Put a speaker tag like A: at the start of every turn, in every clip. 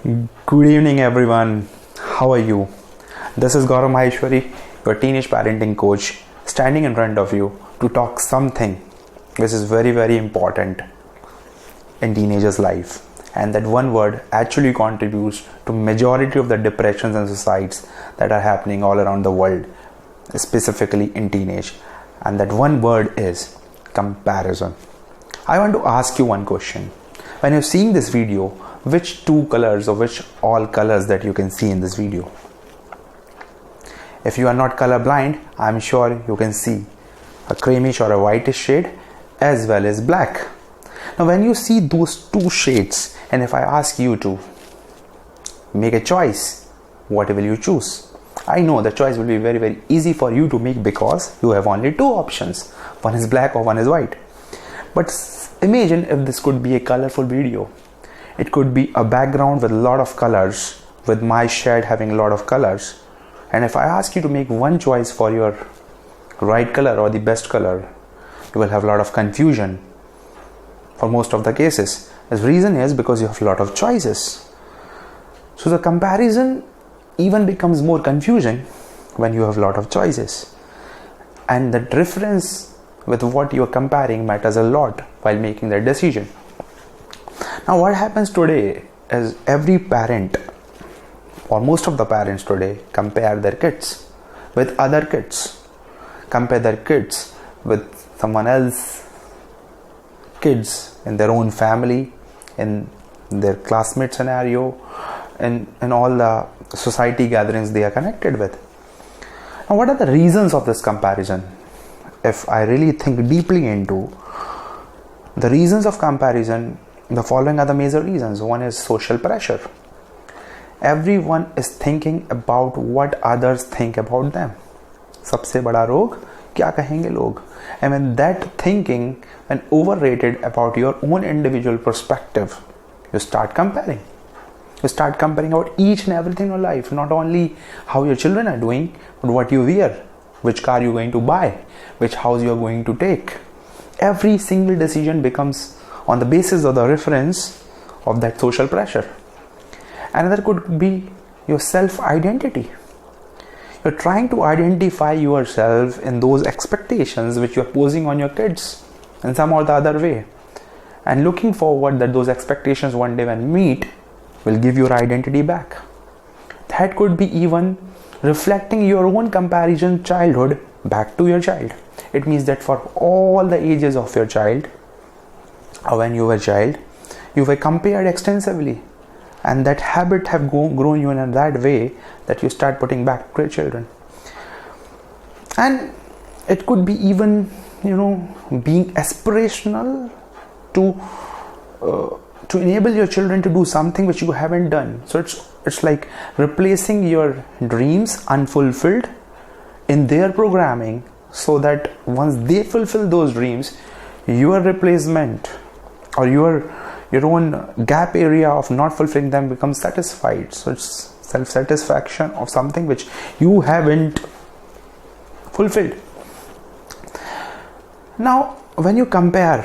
A: Good evening, everyone. How are you? This is Gaurav Maheshwari, your teenage parenting coach, standing in front of you to talk something which is very, very important in teenagers' life. And that one word actually contributes to majority of the depressions and suicides that are happening all around the world, specifically in teenage. And that one word is comparison. I want to ask you one question. When you're seeing this video, which two colors or which all colors that you can see in this video? If you are not color blind, I'm sure you can see a creamish or a whitish shade as well as black. Now when you see those two shades, and if I ask you to make a choice, what will you choose? I know the choice will be very, very easy for you to make because you have only two options. One is black or one is white. But imagine if this could be a colorful video. It could be a background with a lot of colors, with my shade having a lot of colors. And if I ask you to make one choice for your right color or the best color, you will have a lot of confusion for most of the cases. The reason is because you have a lot of choices. So the comparison even becomes more confusing when you have a lot of choices. And the difference with what you are comparing matters a lot while making that decision. Now what happens today is every parent or most of the parents today compare their kids with other kids, compare their kids with someone else kids in their own family, in their classmate scenario, in all the society gatherings they are connected with. Now what are the reasons of this comparison? If I really think deeply into the reasons of comparison, the following are the major reasons. One is social pressure. Everyone is thinking about what others think about them. सबसे बड़ा रोग क्या कहेंगे लोग? And when that thinking, when overrated about your own individual perspective, you start comparing. You start comparing about each and everything in your life, not only how your children are doing, but what you wear, which car you're going to buy, which house you're going to take. Every single decision becomes on the basis of the reference of that social pressure. Another could be your self-identity. You're trying to identify yourself in those expectations which you're posing on your kids in some or the other way, and looking forward that those expectations one day when meet will give your identity back. That could be even reflecting your own comparison childhood back to your child. It means that for all the ages of your child, or when you were a child, you were compared extensively, and that habit have grown you in that way that you start putting back to your children. And it could be even being aspirational to enable your children to do something which you haven't done. So it's like replacing your dreams unfulfilled in their programming, so that once they fulfill those dreams, your replacement or your own gap area of not fulfilling them becomes satisfied. So it's self-satisfaction of something which you haven't fulfilled. Now when you compare,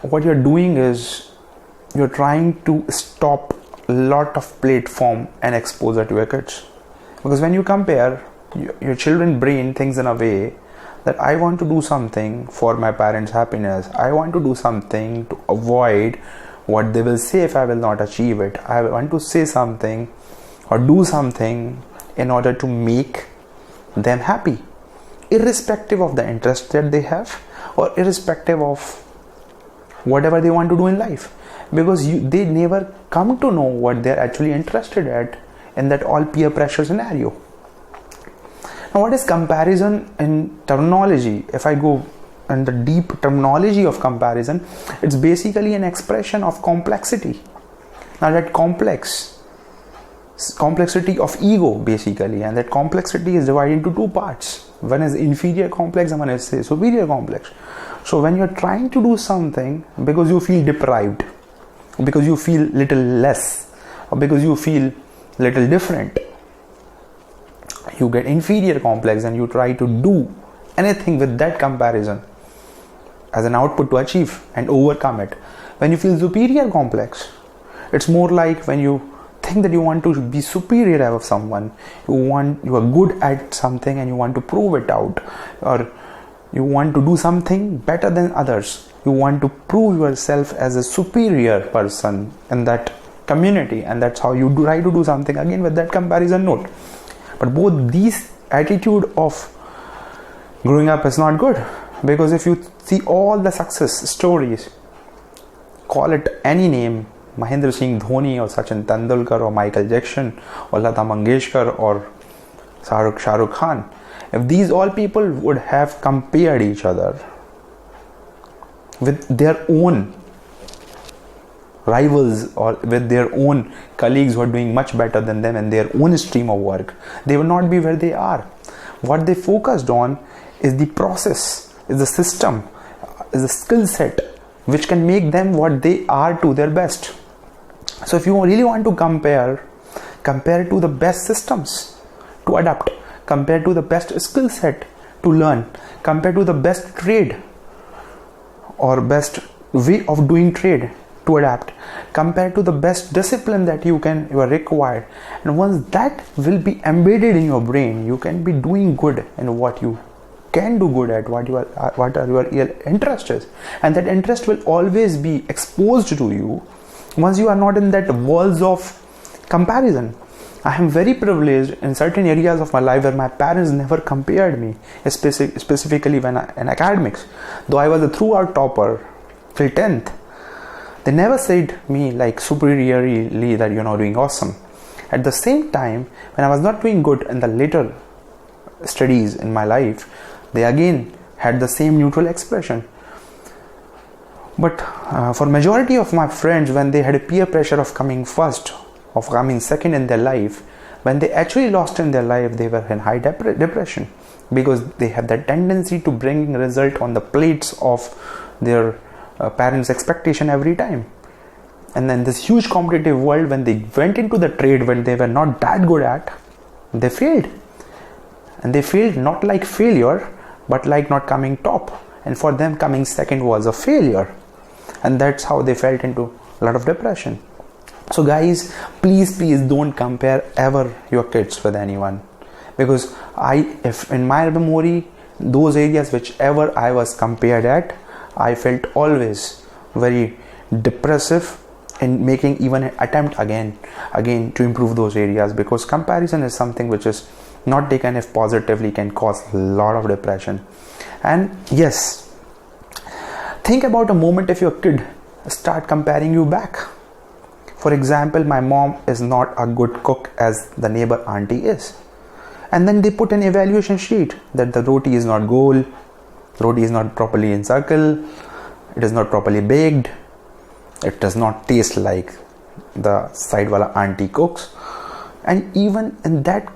A: what you're doing is you're trying to stop a lot of platform and exposure to your kids. Because when you compare, your children's brain thinks in a way that I want to do something for my parents' happiness. I want to do something to avoid what they will say if I will not achieve it. I want to say something or do something in order to make them happy, irrespective of the interest that they have or irrespective of whatever they want to do in life. Because they never come to know what they're actually interested at in that all peer pressure scenario. Now what is comparison in terminology? If I go in the deep terminology of comparison, it's basically an expression of complexity. Now that complexity of ego basically, and that complexity is divided into two parts. One is inferior complex and one is superior complex. So when you're trying to do something because you feel deprived, because you feel little less, or because you feel little different, you get inferior complex and you try to do anything with that comparison as an output to achieve and overcome it. When you feel superior complex, it's more like when you think that you want to be superior above someone, you are good at something and you want to prove it out, or you want to do something better than others. You want to prove yourself as a superior person in that community, and that's how you try to do something again with that comparison note. But both these attitude of growing up is not good, because if you see all the success stories, call it any name, Mahendra Singh Dhoni or Sachin Tendulkar or Michael Jackson or Lata Mangeshkar or Shah Rukh Khan, if these all people would have compared each other with their own rivals or with their own colleagues who are doing much better than them in their own stream of work, they will not be where they are. What they focused on is the process, is the system, is the skill set which can make them what they are to their best. So if you really want to compare to the best systems to adapt, compare to the best skill set to learn, compare to the best trade or best way of doing trade to adapt, compare to the best discipline that you are required, and once that will be embedded in your brain, you can be doing good in what you can do good at, what are your interest is, and that interest will always be exposed to you once you are not in that walls of comparison. I am very privileged in certain areas of my life where my parents never compared me, specifically when in academics. Though I was a throughout topper till 10th, they never said me like superiorly that you're not doing awesome. At the same time, when I was not doing good in the later studies in my life, they again had the same neutral expression. But for majority of my friends, when they had a peer pressure of coming first, of coming second in their life, when they actually lost in their life, they were in high depression, because they have that tendency to bring result on the plates of their parents' expectation every time. And then this huge competitive world, when they went into the trade when they were not that good at, they failed. And they failed not like failure, but like not coming top. And for them, coming second was a failure. And that's how they felt into a lot of depression. So guys, please don't compare ever your kids with anyone. Because if in my memory, those areas whichever I was compared at, I felt always very depressive in making even an attempt again to improve those areas, because comparison is something which is not taken if positively can cause a lot of depression. And yes, think about a moment if your kid start comparing you back. For example, my mom is not a good cook as the neighbor auntie is, and then they put an evaluation sheet that the roti is not goal, roti is not properly in circle, it is not properly baked, it does not taste like the side wala auntie cooks. And even in that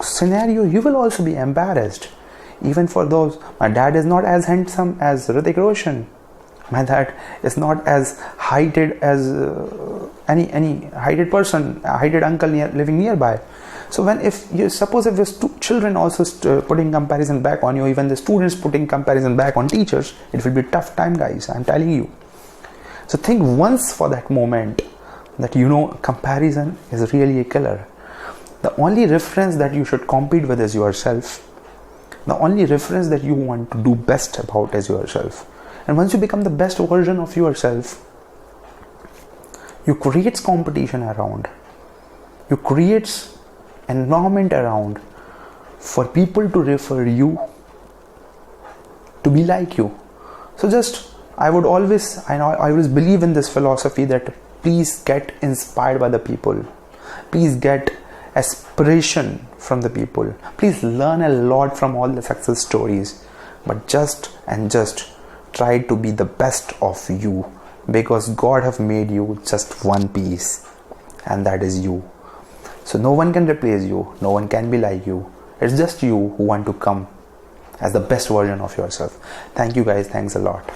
A: scenario, you will also be embarrassed. Even for those, my dad is not as handsome as Hrithik Roshan, my dad is not as heighted as any heighted person, a heighted uncle living nearby. So if your children also putting comparison back on you, even the students putting comparison back on teachers, it will be a tough time, guys, I'm telling you. So think once for that moment that comparison is really a killer. The only reference that you should compete with is yourself. The only reference that you want to do best about is yourself. And once you become the best version of yourself, you create competition around. You create an environment around for people to refer you to be like you. So I always believe in this philosophy that please get inspired by the people. Please get aspiration from the people. Please learn a lot from all the success stories. But just try to be the best of you, because God have made you just one piece, and that is you. So no one can replace you, no one can be like you. It's just you who want to come as the best version of yourself. Thank you guys, thanks a lot.